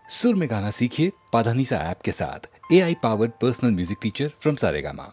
सुर में गाना सीखिए पाधानीसा ऐप के साथ। AI powered personal music teacher from Saregama.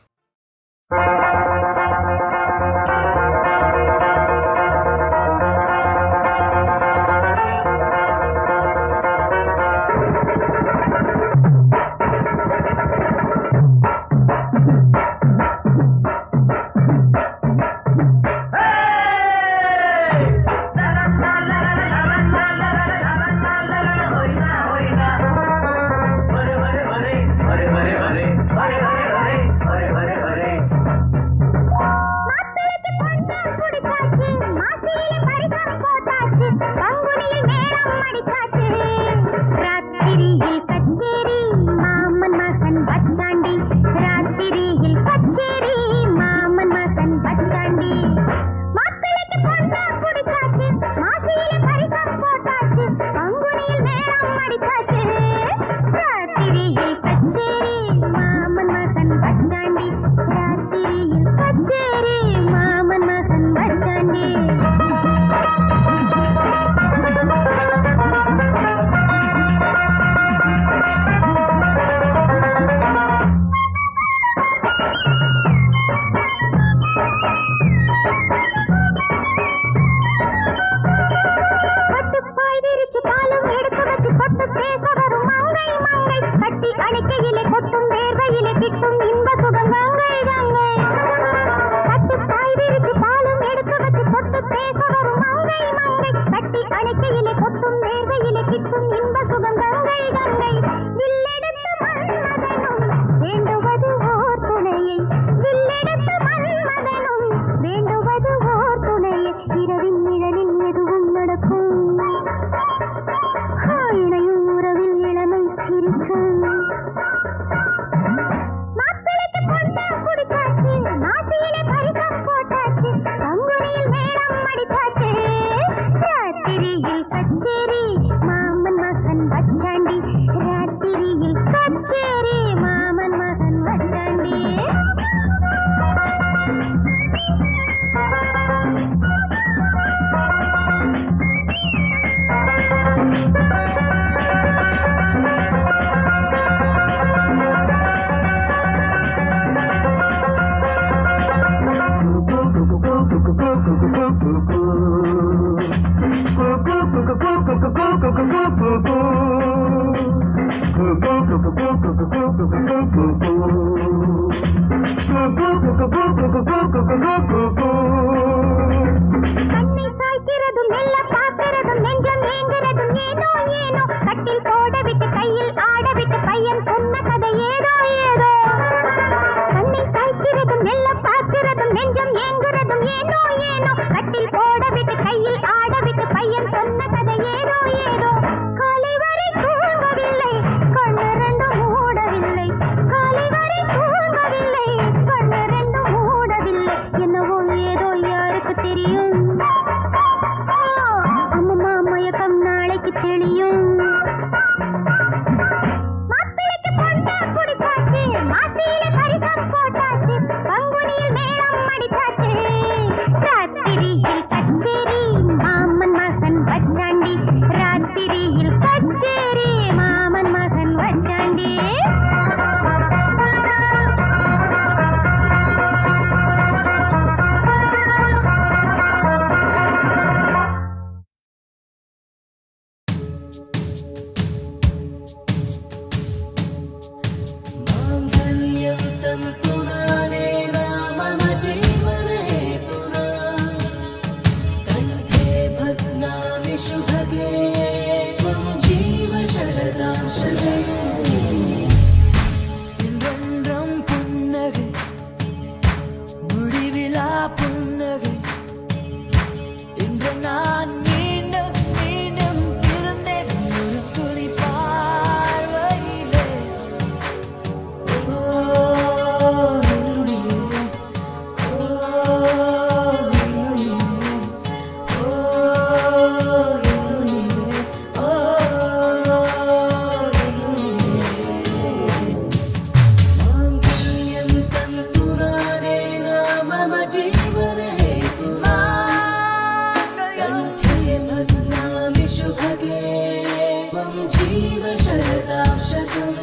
शरदां शतम्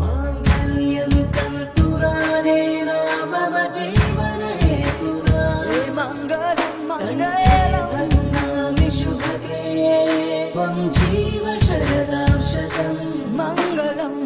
माङ्गल्यं तन्तुरानेन मम जीवनहेतुना मङ्गलं मङ्गलं वदामि शुभगे त्वं जीव शरदां शतम् मङ्गलम्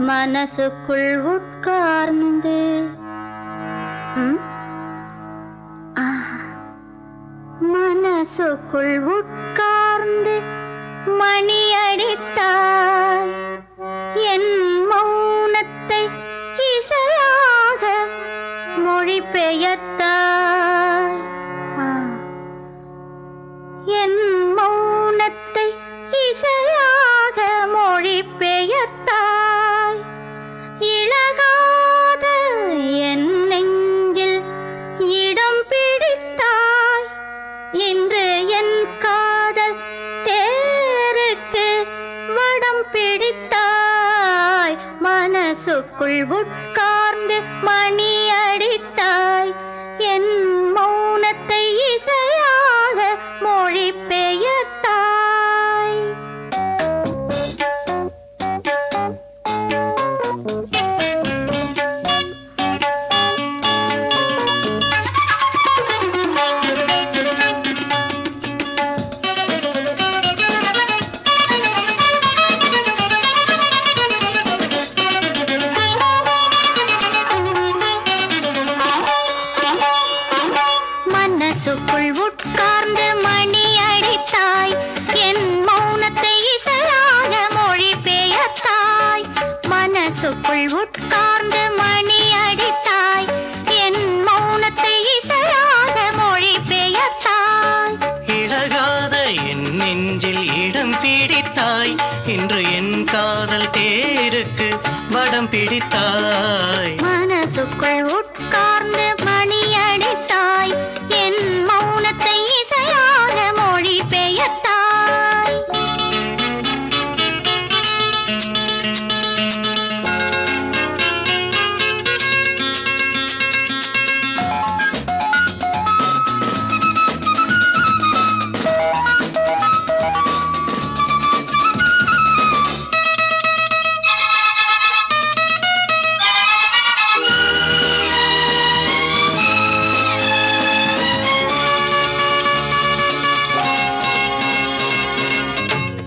மனசுக்குள் உட்கார்ந்து மனசுக்குள் உட்கார்ந்து மணி அடித்தாய் என் மௌனத்தை இசையாக மொழி பெயர்த்தாய் என் மௌனத்தை இசையாக மொழி பெயர்த்தாய் இளகாத என் நெஞ்சில் இடம் பிடித்தாய் இன்று என் காதல் தேருக்கு வடம் பிடித்தாய் மனசுக்குள் உட்கார்ந்து மணி அடித்தாய் என் மௌனத்தை இசையாக மொழி பெயர்த்தாய் மனசுக்குள் உட்கார்ந்து மணி அடித்தாய் என் மௌனத்தை இசையாக மொழி பெயர்த்தாய் மனசுக்குள் உட்கார்ந்து மணி அடித்தாய் என் மௌனத்தை இசையாக மொழி பெயர்த்தாய் இளகாத என் நெஞ்சில் இடம் பிடித்தாய் இன்று என் காதல் தேருக்கு வடம் பிடித்தாய் மனசுக்குள் உட்கார்ந்து மணி அடித்தாய் என் மௌனத்தை இசையாக மொழி பெயர்த்தாய்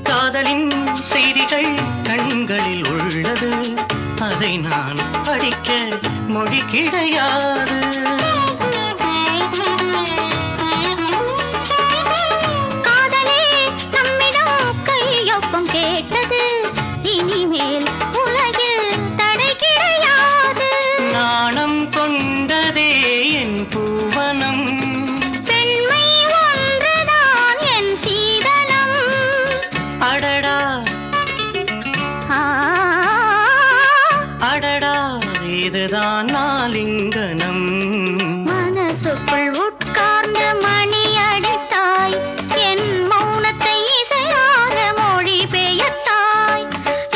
காதலின் செய்திகள் கண்களில் உள்ளது அதை நான் படிக்க மொழி கிடையாது காதலே நம்மிடம் கையொப்பம் கேட்டது இனிமேல் உலகில் தடை கிடையாது நாணம் கொண்டதே என் பூவனம் பெண்மை ஒன்றுதான் என் சீதனம் அடடா அடடா இதுதான் நாலிங்கனம் மனசுக்குள் உட்கார்ந்து மணி அடித்தாய் என் மௌனத்தை இசையாக மொழி பெயர்த்தாய்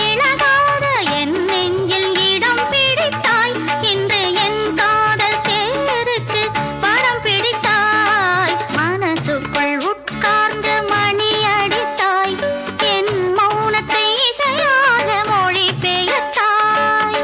இளகாத என் நெஞ்சில் இடம் பிடித்தாய் இன்று என் காதல் தேருக்கு வடம் பிடித்தாய் மனசுக்குள் உட்கார்ந்து மணி அடித்தாய் என் மௌனத்தை இசையாக மொழி பெயர்த்தாய்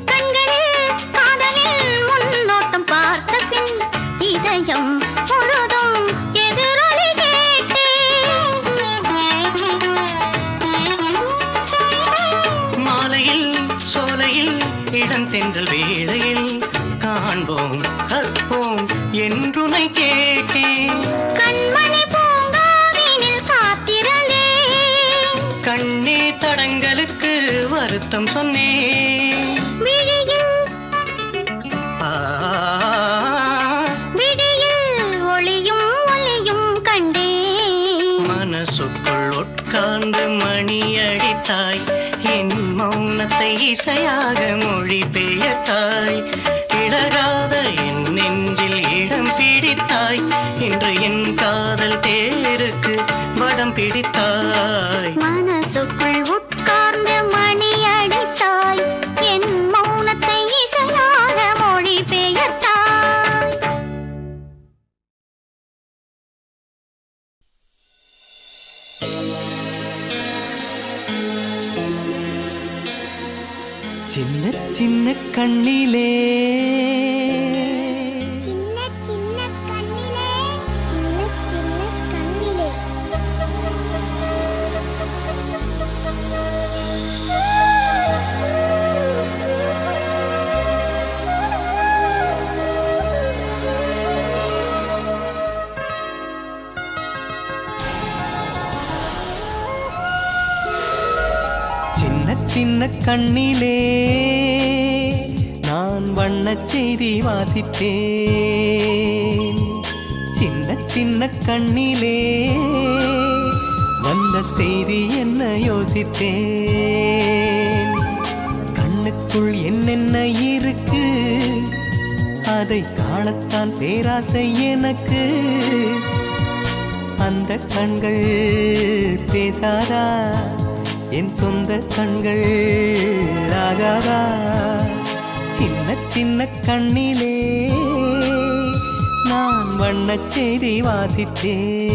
கண்களில் காதலில் முன்னோட்டம் பார்த்த பின் இதயம் முழுதும் எதிரொலி மாலையில் சோலையில் இளந்தென்றல் வேளையில் காண்போம் கற்போம் என்றுனை கேட்டேன் கண்மணி பூங்காவினில் காத்திரலே கண்ணே தடங்களுக்கு வருத்தம் சொன்னேன் விழியில் ஆ, விழியில் ஒளியும் ஒளியும் கண்டேன் மனசுக்குள் உட்கார்ந்து மணி அடித்தாய் என் மௌனத்தை இசையாக மொழி பெயர்த்தாய் இளகாத என் நெஞ்சில் இடம் பிடித்தாய் இன்று என் காதல் தேருக்கு வடம் பிடித்தாய் மனசுக்குள் உட்கார்ந்து சின்ன சின்ன கண்ணிலே சின்ன சின்ன கண்ணிலே சின்ன சின்ன கண்ணிலே சின்ன சின்ன கண்ணிலே நான் வண்ணச் செய்தி வாசித்தேன். சின்ன சின்ன கண்ணிலே வந்த செய்தி என்ன யோசித்தேன். கண்ணுக்குள் என்னென்ன இருக்கு அதை காணத்தான் பேராசை எனக்கு. அந்த கண்கள் பேசாதா என் சொந்த கண்கள் ஆகாதா. சின்ன சின்ன கண்ணிலே நான் வண்ணச் செய்தி வாசித்தேன்.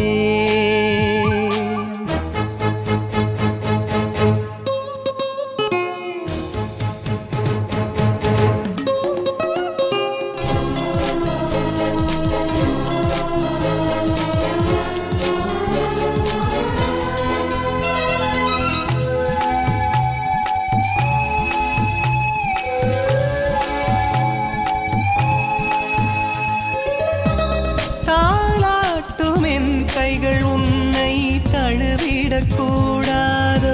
கைகள் உன்னை தழுவிடக்கூடாது.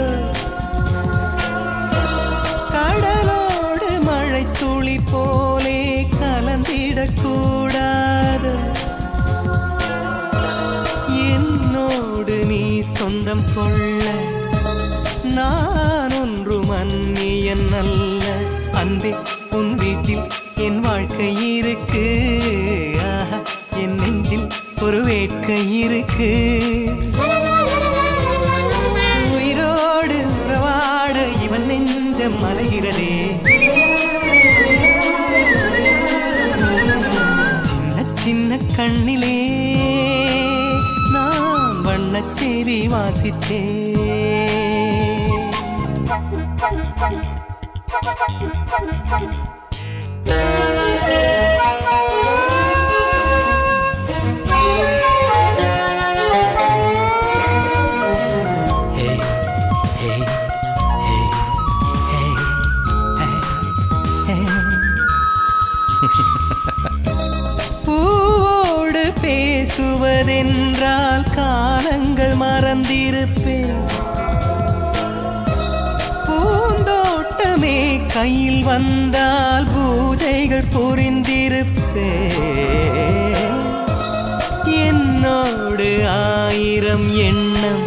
கடலோடு மழை துளி போலே கலந்திடக்கூடாது. என்னோடு நீ சொந்தம் கொள்ள நான் ஒன்றும் அந்நியன் அல்ல. அன்பே உன் வீட்டில் என் வாழ்க்கை இருக்கு. என் நெஞ்சில் ஒரு வேட்கை இருக்கு. உயிரோடு உறவாட இவன் நெஞ்சம் மலைகிறதே. சின்ன சின்ன கண்ணிலே நான் வண்ணச் செய்தி வாசித்தேன். பூவோடு பேசுவதென்றால் காலங்கள் மறந்திருப்பேன். பூந்தோட்டமே கையில் வந்தால் பூஜைகள் புரிந்திருப்பேன். என்னோடு ஆயிரம் எண்ணம்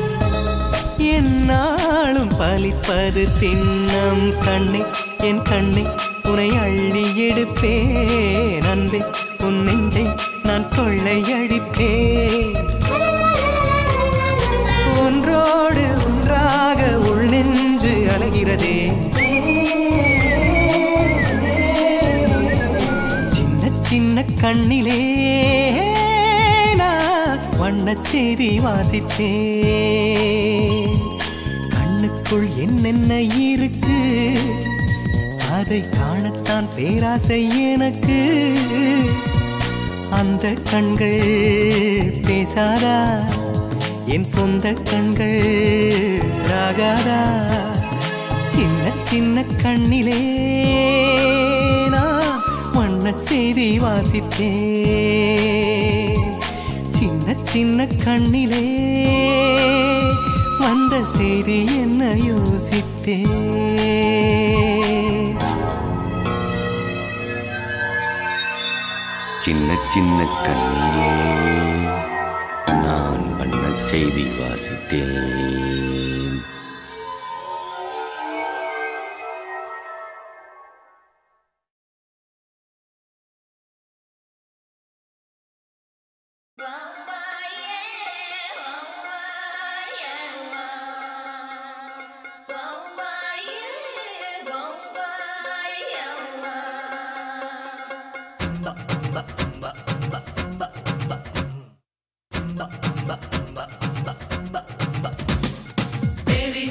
என்னாலும் பலிப்பது திண்ணம். கண்ணை என் கண்ணை உன்னை அள்ளி எடுப்பேன். அன்பே உன் நெஞ்சை நான் கொள்ளையடிப்பேன். ஒன்றோடு ஒன்றாக உள் நெஞ்சு அலைகிறதே. சின்ன சின்ன கண்ணிலே நான் வண்ணச் செய்தி வாசித்தேன். கண்ணுக்குள் என்னென்ன இருக்கு அதை காணத்தான் பேராசை எனக்கு. அந்த கண்கள் பேசாதா என் சொந்த கண்கள் ஆகாதா. சின்ன சின்ன கண்ணிலே நான் வண்ணச் செய்தி வாசித்தேன். சின்ன சின்ன கண்ணிலே வந்த செய்தி என்ன யோசித்தேன். சின்ன சின்ன கண்ணிலே நான் வண்ணச் செய்தி வாசித்தேன். Baby,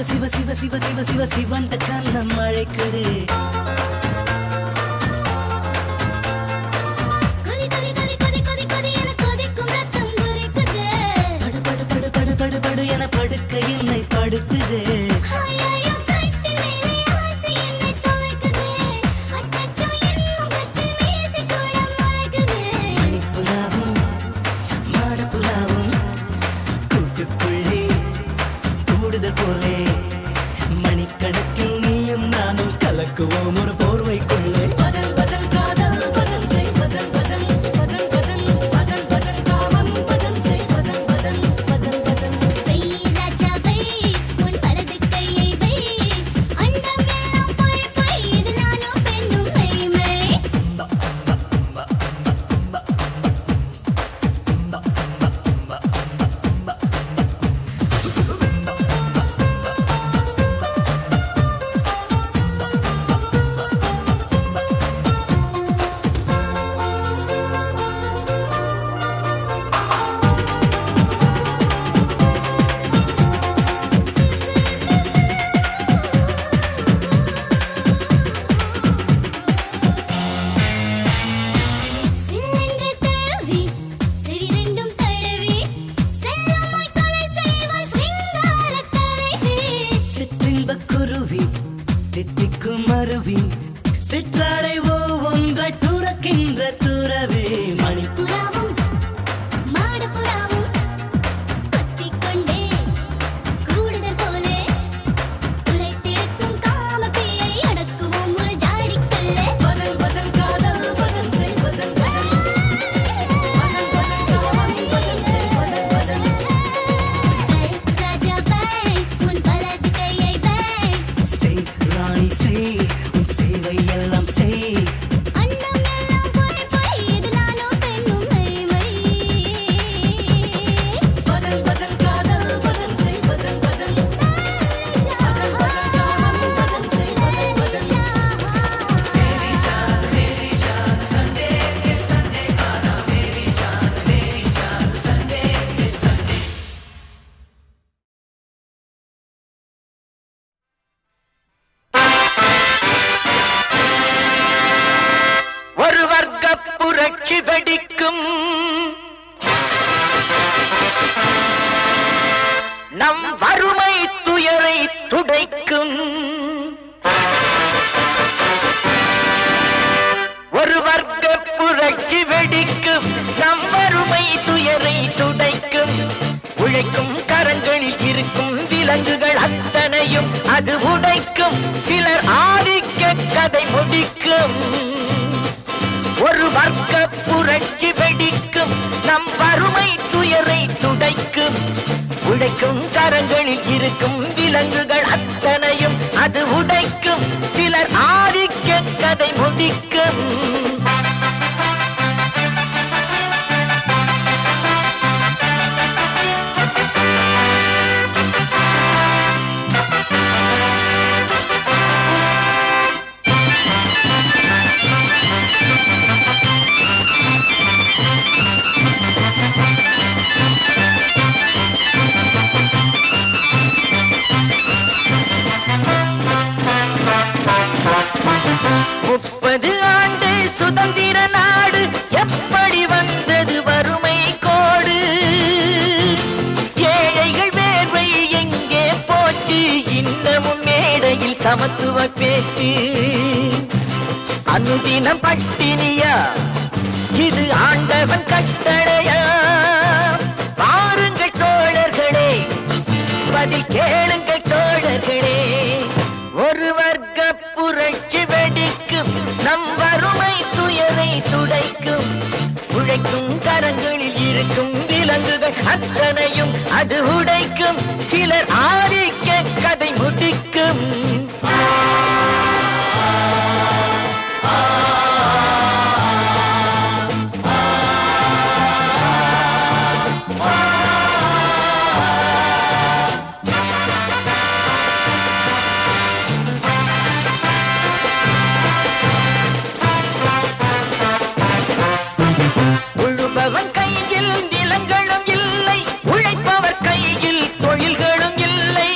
சிவ சிவ சிவ சிவ சிவ சிவந்த கண்ணம் அழைக்குது படு படு படு படு படு படு என படுக்க என்னை படுத்துதே மணிப்புலாவும் மாடப்புலாவும் கூட்டுக்குள்ளே கூடுதல் போலே மணிக்கணக்கில் நீயும் நானும் கலக்குவோம் ஒரு போர்வைக்குள்ளே பஜன் பஜன் காதல் பஜன் செய் பஜன் பஜன் பஜன் பஜன் பஜன் பஜன் காமன் பஜன் செய் பஜன் பஜன் பஜன் பஜன் சிற்றின்பக்குருவி தித்திக்கும் அருவி சிற்றாடை ஒன்றாய் துறக்கின்ற துறவே மணிப்புறாவும் மாடப்புறாவும் கத்திக்கொண்டே கூடுதல் போலே துளைத்திருக்கும் காமப்பேயை அடக்குவோம் ஒரு ஜாடிக்குள்ளே பஜன் பஜன் காதல் பஜன் செய் பஜன் பஜன் பஜன் பஜன் காமன் பஜன் செய் பஜன் பஜன் ராஜா பை உன் வலது கையை பை செய் ராணி செய் உன் சேவை எல்லாம் செய் அண்டம் எல்லாம் போய் போய் இதுலானோ பெண்ணும் மை பஜன் பஜன் காதல் பஜன் செய் பஜன் பஜன் பஜன் பஜன் காமன் பஜன் செய் பஜன் பஜன் மேரி ஜான் சண்டே கே சண்டே கானா மேரி ஜான் சண்டே கே சண்டே ஒரு வர்க்க புரட்சி வெடிக்கும் நம் வறுமை துயரை துடைக்கும் ஒரு வர்க்க புரட்சி வெடிக்கும் நம் வறுமை துயரை துடைக்கும் உழைக்கும் கரங்களில் இருக்கும் விலங்குகள் அத்தனையும் அது உடைக்கும் சிலர் ஆதிக்க கதை முடிக்கும் ஒரு வர்க்க புரட்சி வெடிக்கும் நம் வறுமை துயரை துடைக்கும் உழைக்கும் கரங்களில் இருக்கும் விலங்குகள் அத்தனையும் அது உடைக்கும் சிலர் ஆதிக்க கதை முடிக்கும் முப்பது ஆண்டு சுதந்திர நாடு எப்படி வந்தது வறுமை கோடு ஏழைகள் வேர்வை எங்கே போச்சு இன்னமும் மேடையில் சமத்துவ பேச்சு அனுதினம் பட்டினியா இது ஆண்டவன் கட்டளையா பாருங்கள் தோழர்களே பதில் கேளுங்கள் தோழர்களே ஒரு வர்க்க புரட்சி வெடிக்கும் நம் வறுமை துயரை துடைக்கும் உழைக்கும் கரங்களில் இருக்கும் விலங்குகள் அத்தனையும் அது உடைக்கும் சிலர் ஆதிக்க கதை முடிக்கும் உழுபவன் கையில் நிலங்களும் இல்லை உழைப்பவர் கையில் தொழில்களும் இல்லை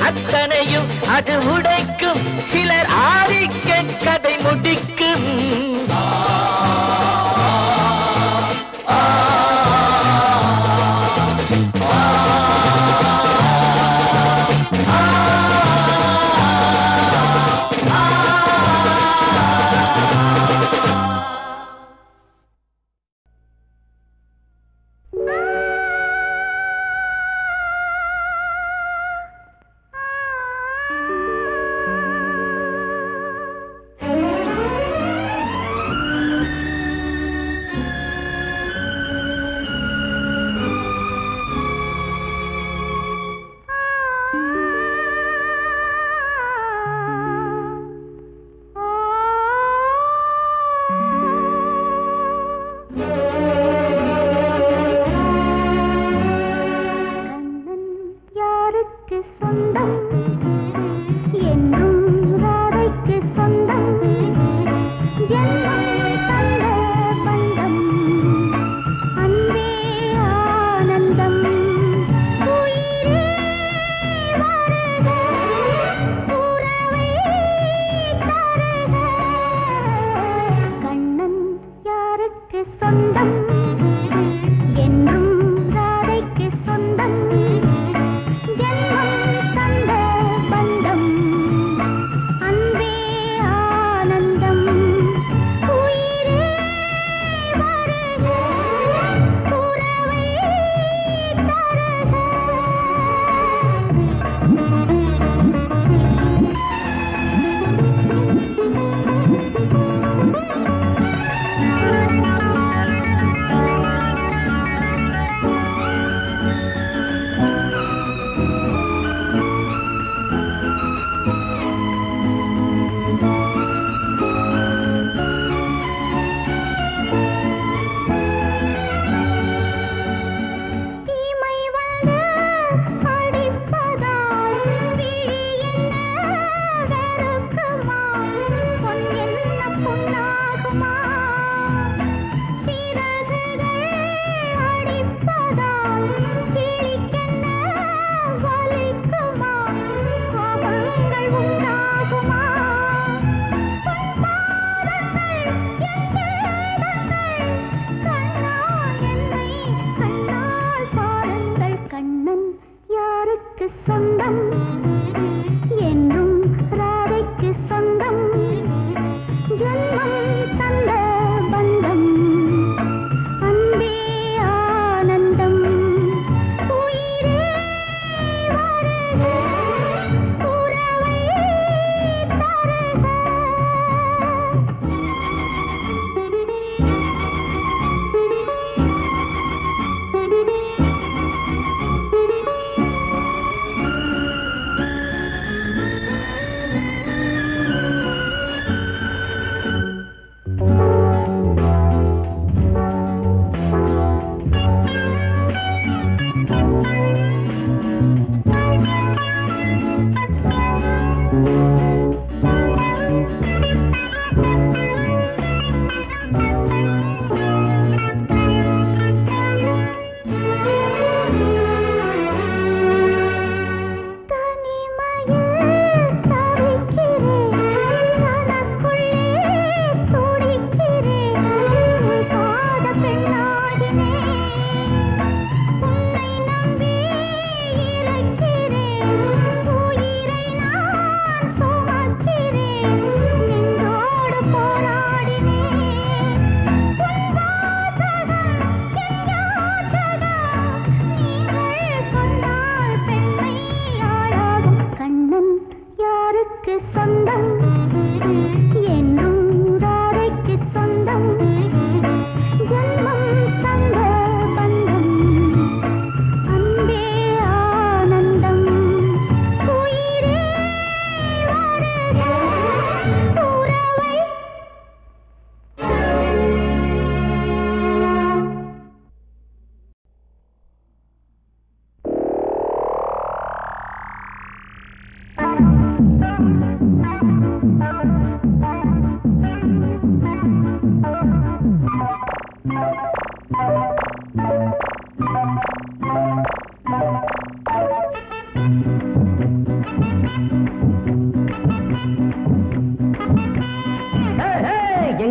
அத்தனையும் அது உடைக்கும். சிலர் ஆதிக்க கதை முடிக்கும்.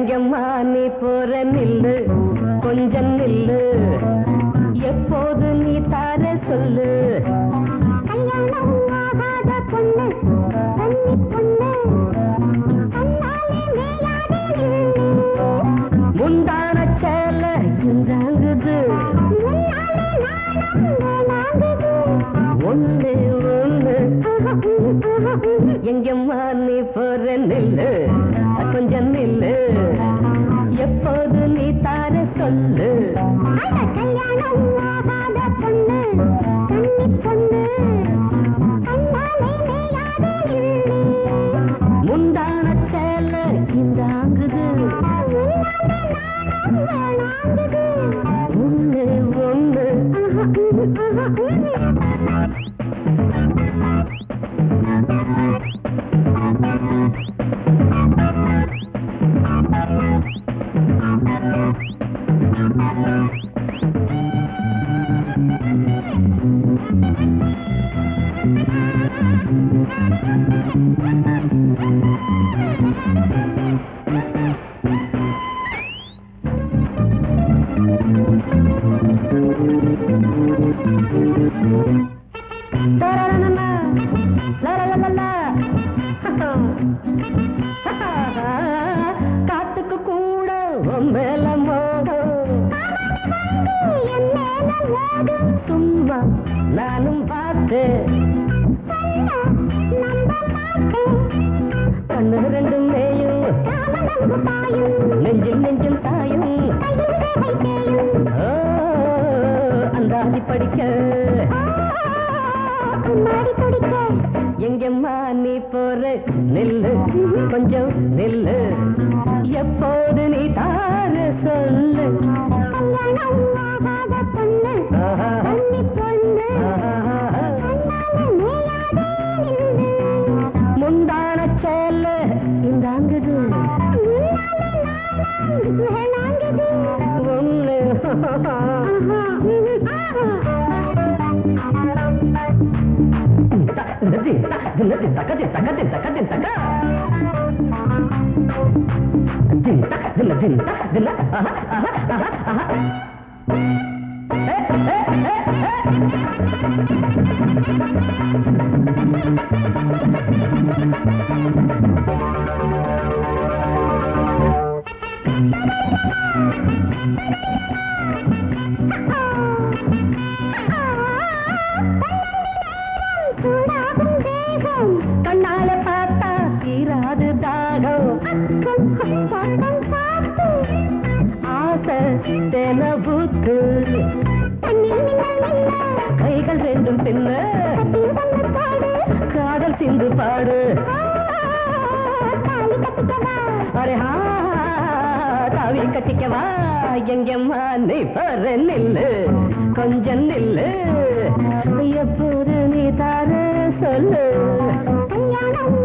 எங்கம்மா நீ போற நில்லு கொஞ்சம் நில்லு எப்போது நீ தார சொல்லு கல்யாணம் ஆகாத பொண்ணு கன்னி பொண்ணு கண்ணாலே மேயாதே நில்லு முந்தான சேல இந்தாங்குது முன்னாலே நாணம் வேணாங்குது ஒண்ணு ஒண்ணு எங்கம்மா நீ போற நில்லு கொஞ்சம் நில்லு எப்போது நீ தார சொல்லு அட கல்யாணம் ஆகாத பொண்ணு கன்னி பொண்ணு கண்ணாலே மேயாதே நில்லு முந்தான சேல இந்தாங்குது முன்னாலே நாணம் வேணாங்குது ஒண்ணு ஒண்ணு காத்துக்கு கூட மேல மோகம் சும்மா நானும் பார்த்தேன் கண்ணு ரெண்டும் மேயும் நெஞ்சில் நெஞ்சில் தாயும் அந்தாதி படிக்க எங்கம்மா நீ போற நில்லு கொஞ்சம் நில்லு எப்போது நீ தார சொல்லு கல்யாணம் ஆகாத பொண்ணு கன்னி பொண்ணு கண்ணாலே மேயாதே நில்லு முந்தான சேல இந்தாங்குது வேணாங்குது ஒண்ணு கண்ணால பார்த்தா தீராது தாகம் ஆசை தெனபுக்கு கைகள் ரெண்டும் பின்ன காதல் சிந்து பாடு அரே ஹா தாவி கட்டிக்கவா எங்கம்மா நீ பாரு நில்லு கொஞ்சம் நில்லு எப்போது நீ தார சொல்லு கல்யாணம்